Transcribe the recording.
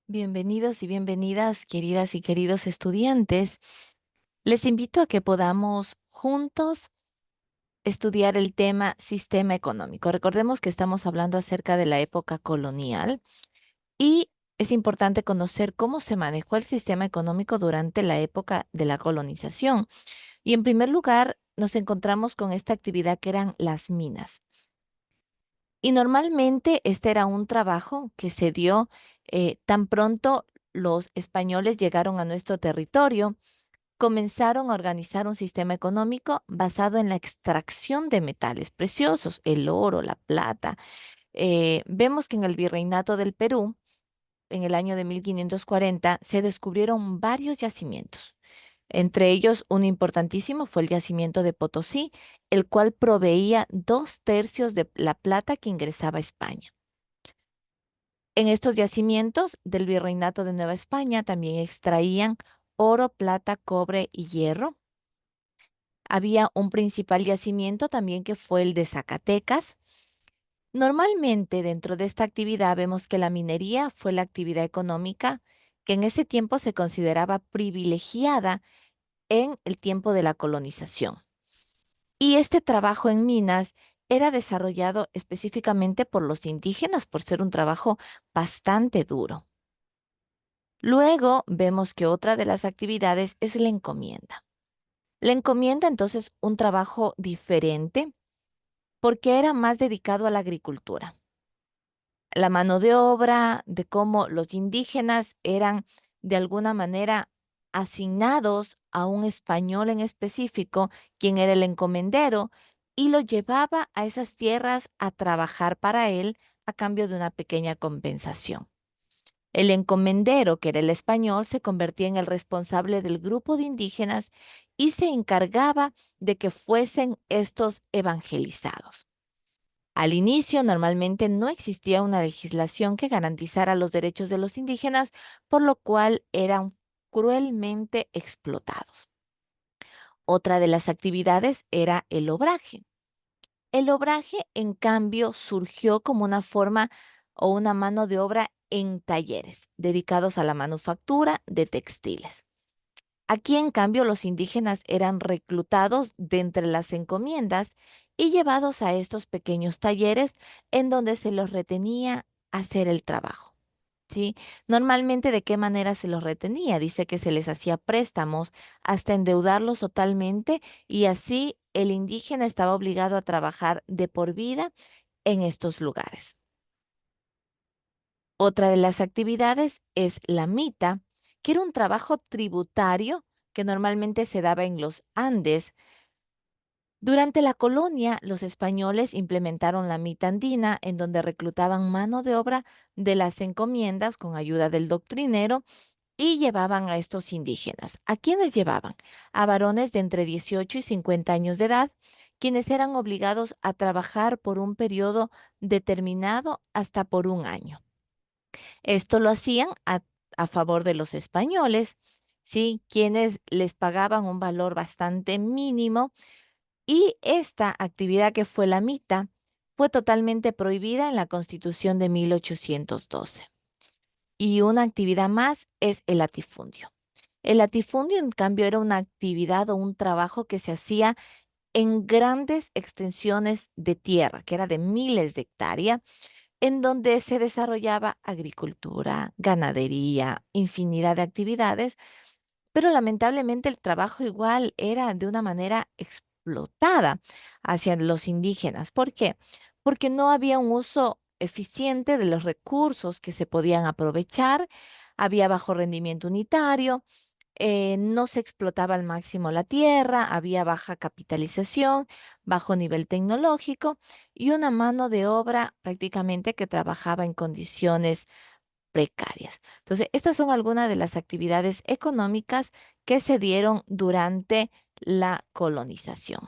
Bienvenidos y bienvenidas, queridas y queridos estudiantes. Les invito a que podamos juntos estudiar el tema sistema económico. Recordemos que estamos hablando acerca de la época colonial y es importante conocer cómo se manejó el sistema económico durante la época de la colonización. Y en primer lugar, nos encontramos con esta actividad que eran las minas. Y normalmente este era un trabajo que se dio tan pronto los españoles llegaron a nuestro territorio, comenzaron a organizar un sistema económico basado en la extracción de metales preciosos, el oro, la plata. Vemos que en el Virreinato del Perú, en el año de 1540, se descubrieron varios yacimientos. Entre ellos, uno importantísimo fue el yacimiento de Potosí, el cual proveía 2/3 de la plata que ingresaba a España. En estos yacimientos del Virreinato de Nueva España también extraían oro, plata, cobre y hierro. Había un principal yacimiento también que fue el de Zacatecas. Normalmente dentro de esta actividad vemos que la minería fue la actividad económica que en ese tiempo se consideraba privilegiada en el tiempo de la colonización. Y este trabajo en minas era desarrollado específicamente por los indígenas por ser un trabajo bastante duro. Luego vemos que otra de las actividades es la encomienda. La encomienda entonces un trabajo diferente porque era más dedicado a la agricultura. La mano de obra, de cómo los indígenas eran de alguna manera asignados a un español en específico, quien era el encomendero, y lo llevaba a esas tierras a trabajar para él a cambio de una pequeña compensación. El encomendero, que era el español, se convertía en el responsable del grupo de indígenas y se encargaba de que fuesen estos evangelizados. Al inicio, normalmente no existía una legislación que garantizara los derechos de los indígenas, por lo cual eran cruelmente explotados. Otra de las actividades era el obraje. El obraje, en cambio, surgió como una forma o una mano de obra en talleres dedicados a la manufactura de textiles. Aquí, en cambio, los indígenas eran reclutados de entre las encomiendas y llevados a estos pequeños talleres en donde se los retenía a hacer el trabajo. ¿Sí? Normalmente, ¿de qué manera se los retenía? Dice que se les hacía préstamos hasta endeudarlos totalmente y así el indígena estaba obligado a trabajar de por vida en estos lugares. Otra de las actividades es la mita, que era un trabajo tributario que normalmente se daba en los Andes. Durante la colonia, los españoles implementaron la mita andina, en donde reclutaban mano de obra de las encomiendas con ayuda del doctrinero y llevaban a estos indígenas. ¿A quiénes llevaban? A varones de entre 18 y 50 años de edad, quienes eran obligados a trabajar por un periodo determinado hasta por un año. Esto lo hacían a favor de los españoles, ¿sí? Quienes les pagaban un valor bastante mínimo y esta actividad que fue la mita fue totalmente prohibida en la Constitución de 1812. Y una actividad más es el latifundio. El latifundio, en cambio, era una actividad o un trabajo que se hacía en grandes extensiones de tierra, que era de miles de hectáreas, en donde se desarrollaba agricultura, ganadería, infinidad de actividades, pero lamentablemente el trabajo igual era de una manera explotada hacia los indígenas. ¿Por qué? Porque no había un uso eficiente de los recursos que se podían aprovechar, había bajo rendimiento unitario, no se explotaba al máximo la tierra, había baja capitalización, bajo nivel tecnológico y una mano de obra prácticamente que trabajaba en condiciones precarias. Entonces, estas son algunas de las actividades económicas que se dieron durante la colonización.